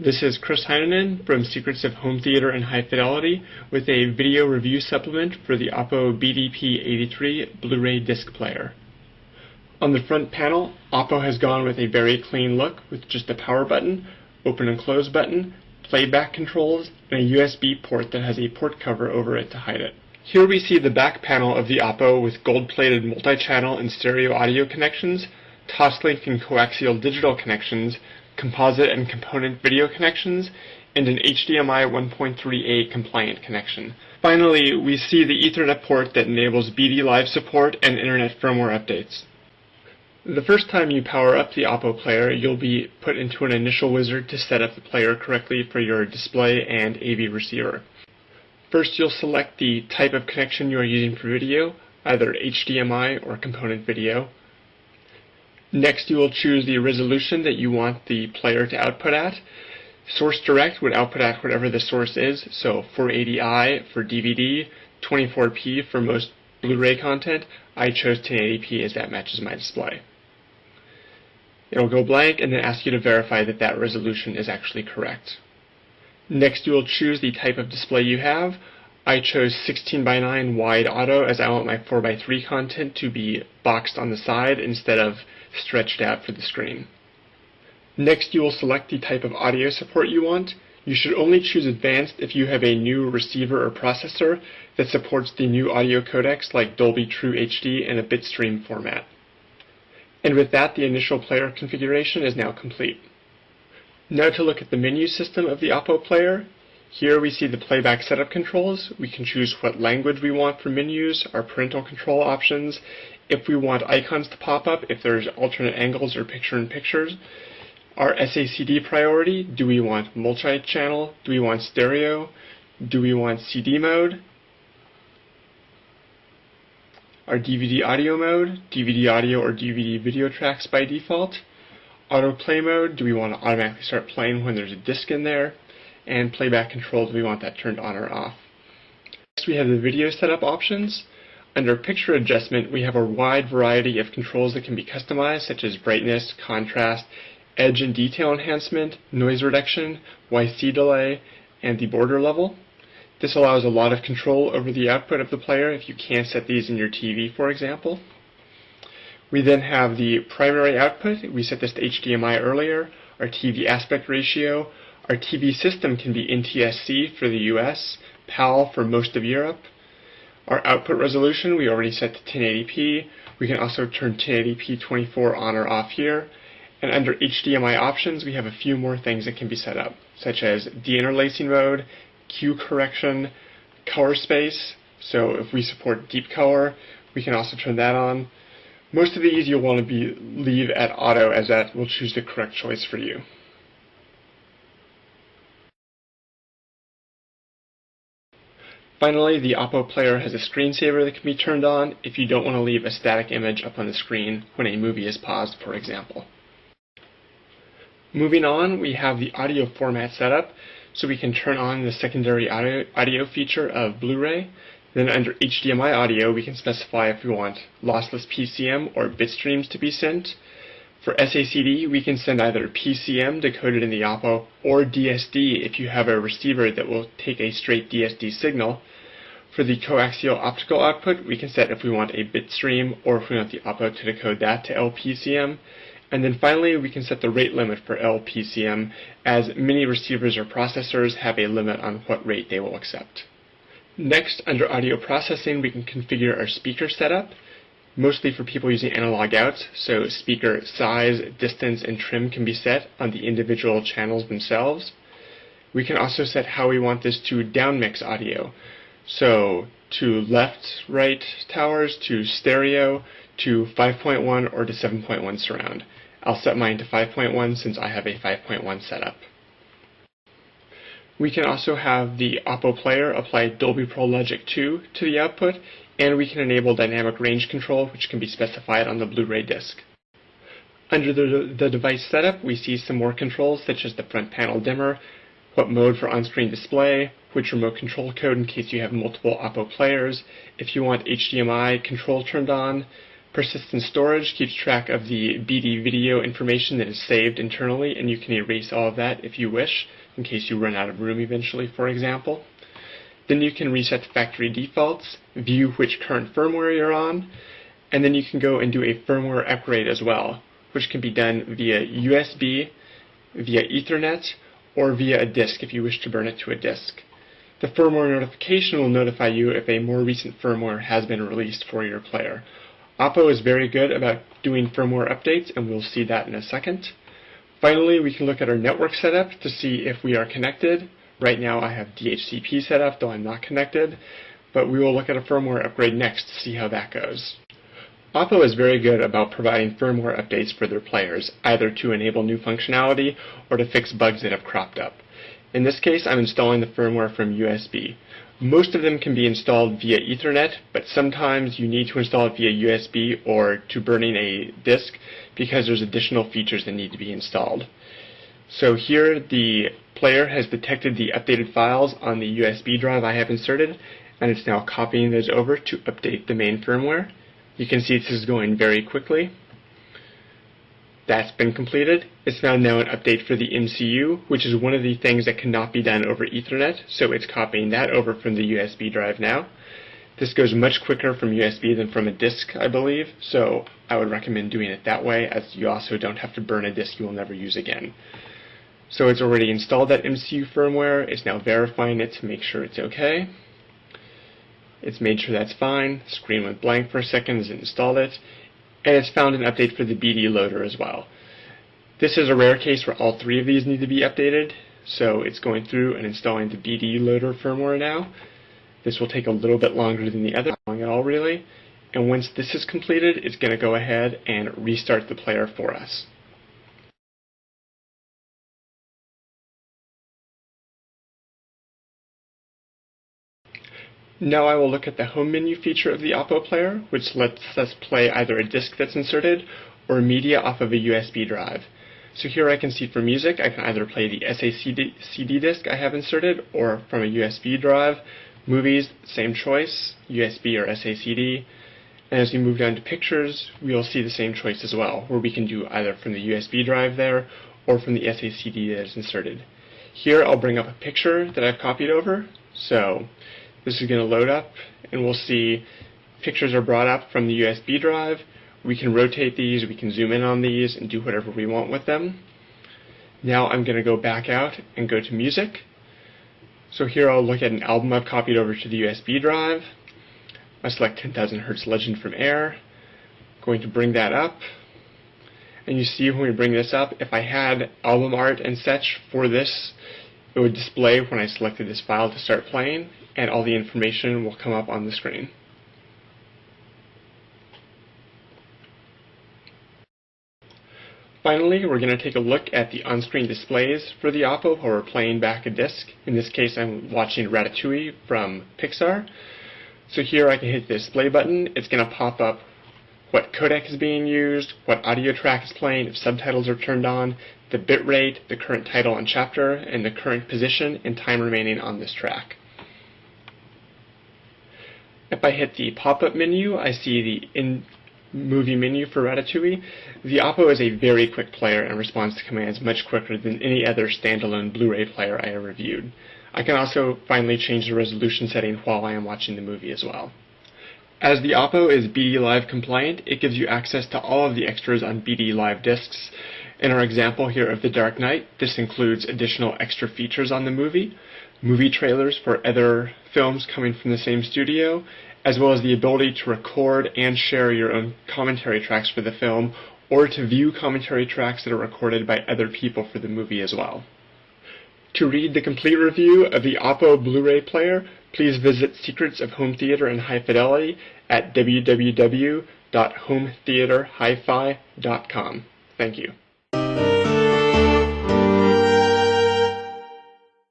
This is Chris Heinonen from Secrets of Home Theater and High Fidelity with a video review supplement for the OPPO BDP-83 Blu-ray disc player. On the front panel, OPPO has gone with a very clean look with just a power button, open and close button, playback controls, and a USB port that has a port cover over it to hide it. Here we see the back panel of the OPPO with gold-plated multi-channel and stereo audio connections, Toslink and coaxial digital connections, composite and component video connections, and an HDMI 1.3a compliant connection. Finally, we see the Ethernet port that enables BD Live support and Internet firmware updates. The first time you power up the OPPO player, you'll be put into an initial wizard to set up the player correctly for your display and AV receiver. First, you'll select the type of connection you are using for video, either HDMI or component video. Next, you will choose the resolution that you want the player to output at. Source Direct would output at whatever the source is, so 480i for DVD, 24p for most Blu-ray content. I chose 1080p as that matches my display. It'll go blank and then ask you to verify that that resolution is actually correct. Next, you will choose the type of display you have. I chose 16:9 wide auto as I want my 4:3 content to be boxed on the side instead of stretched out for the screen. Next, you will select the type of audio support you want. You should only choose advanced if you have a new receiver or processor that supports the new audio codecs like Dolby True HD and a bitstream format. And with that, the initial player configuration is now complete. Now to look at the menu system of the OPPO player. Here we see the playback setup controls. We can choose what language we want for menus, our parental control options, if we want icons to pop up, if there's alternate angles or picture-in-pictures, our SACD priority, do we want multi-channel, do we want stereo, do we want CD mode, our DVD audio mode, DVD audio or DVD video tracks by default, autoplay mode, do we want to automatically start playing when there's a disc in there, and playback control, do we want that turned on or off. Next we have the video setup options. Under picture adjustment, we have a wide variety of controls that can be customized, such as brightness, contrast, edge and detail enhancement, noise reduction, YC delay, and the border level. This allows a lot of control over the output of the player if you can't set these in your TV, for example. We then have the primary output. We set this to HDMI earlier, our TV aspect ratio. Our TV system can be NTSC for the US, PAL for most of Europe. Our output resolution we already set to 1080p. We can also turn 1080p 24 on or off here. And under HDMI options, we have a few more things that can be set up, such as deinterlacing mode, Q correction, color space. So if we support deep color, we can also turn that on. Most of these you'll want to leave at auto, as that will choose the correct choice for you. Finally, the OPPO player has a screensaver that can be turned on if you don't want to leave a static image up on the screen when a movie is paused, for example. Moving on, we have the audio format setup, so we can turn on the secondary audio feature of Blu-ray. Then under HDMI audio, we can specify if we want lossless PCM or bit streams to be sent. For SACD, we can send either PCM decoded in the OPPO or DSD if you have a receiver that will take a straight DSD signal. For the coaxial optical output, we can set if we want a bit stream or if we want the OPPO to decode that to LPCM. And then finally, we can set the rate limit for LPCM, as many receivers or processors have a limit on what rate they will accept. Next, under audio processing, we can configure our speaker setup, mostly for people using analog outs, so speaker size, distance, and trim can be set on the individual channels themselves. We can also set how we want this to downmix audio, so to left, right towers, to stereo, to 5.1, or to 7.1 surround. I'll set mine to 5.1 since I have a 5.1 setup. We can also have the OPPO player apply Dolby Pro Logic 2 to the output, and we can enable dynamic range control, which can be specified on the Blu-ray disc. Under the device setup, we see some more controls, such as the front panel dimmer, what mode for on-screen display, which remote control code in case you have multiple OPPO players, if you want HDMI control turned on, Persistent storage keeps track of the BD video information that is saved internally, and you can erase all of that if you wish, in case you run out of room eventually, for example. Then you can reset the factory defaults, view which current firmware you're on, and then you can go and do a firmware upgrade as well, which can be done via USB, via Ethernet, or via a disk if you wish to burn it to a disk. The firmware notification will notify you if a more recent firmware has been released for your player. OPPO is very good about doing firmware updates, and we'll see that in a second. Finally, we can look at our network setup to see if we are connected. Right now I have DHCP set up, though I'm not connected, but we will look at a firmware upgrade next to see how that goes. OPPO is very good about providing firmware updates for their players, either to enable new functionality or to fix bugs that have cropped up. In this case, I'm installing the firmware from USB. Most of them can be installed via Ethernet, but sometimes you need to install it via USB or to burning a disk because there's additional features that need to be installed. So here the player has detected the updated files on the USB drive I have inserted, and it's now copying those over to update the main firmware. You can see this is going very quickly. That's been completed. It's found now an update for the MCU, which is one of the things that cannot be done over Ethernet, so it's copying that over from the USB drive now. This goes much quicker from USB than from a disk, I believe, so I would recommend doing it that way, as you also don't have to burn a disk you will never use again. So it's already installed that MCU firmware. It's now verifying it to make sure it's okay. It's made sure that's fine. The screen went blank for a second as it installed it. And it's found an update for the BD loader as well. This is a rare case where all three of these need to be updated, so it's going through and installing the BD loader firmware now. This will take a little bit longer than the other, not long at all really. And once this is completed, it's going to go ahead and restart the player for us. Now I will look at the home menu feature of the OPPO player, which lets us play either a disc that's inserted or media off of a USB drive. So here I can see for music, I can either play the SACD disc I have inserted or from a USB drive. Movies, same choice, USB or SACD. And as we move down to pictures, we'll see the same choice as well, where we can do either from the USB drive there or from the SACD that is inserted. Here I'll bring up a picture that I've copied over. So this is going to load up, and we'll see pictures are brought up from the USB drive. We can rotate these, we can zoom in on these, and do whatever we want with them. Now I'm going to go back out and go to music. So here I'll look at an album I've copied over to the USB drive. I select 10,000 Hertz Legend from Air. Going to bring that up. And you see when we bring this up, if I had album art and such for this, it would display when I selected this file to start playing, and all the information will come up on the screen. Finally, we're going to take a look at the on-screen displays for the OPPO while we're playing back a disc. In this case, I'm watching Ratatouille from Pixar. So here I can hit the display button. It's going to pop up what codec is being used, what audio track is playing, if subtitles are turned on, the bit rate, the current title and chapter, and the current position and time remaining on this track. If I hit the pop-up menu, I see the in-movie menu for Ratatouille. The OPPO is a very quick player and responds to commands much quicker than any other standalone Blu-ray player I ever viewed. I can also finally change the resolution setting while I am watching the movie as well. As the OPPO is BD Live compliant, it gives you access to all of the extras on BD Live discs. In our example here of The Dark Knight, this includes additional extra features on the movie trailers for other films coming from the same studio, as well as the ability to record and share your own commentary tracks for the film, or to view commentary tracks that are recorded by other people for the movie as well. To read the complete review of the OPPO Blu-ray player, please visit Secrets of Home Theater and High Fidelity at www.hometheaterhifi.com. Thank you.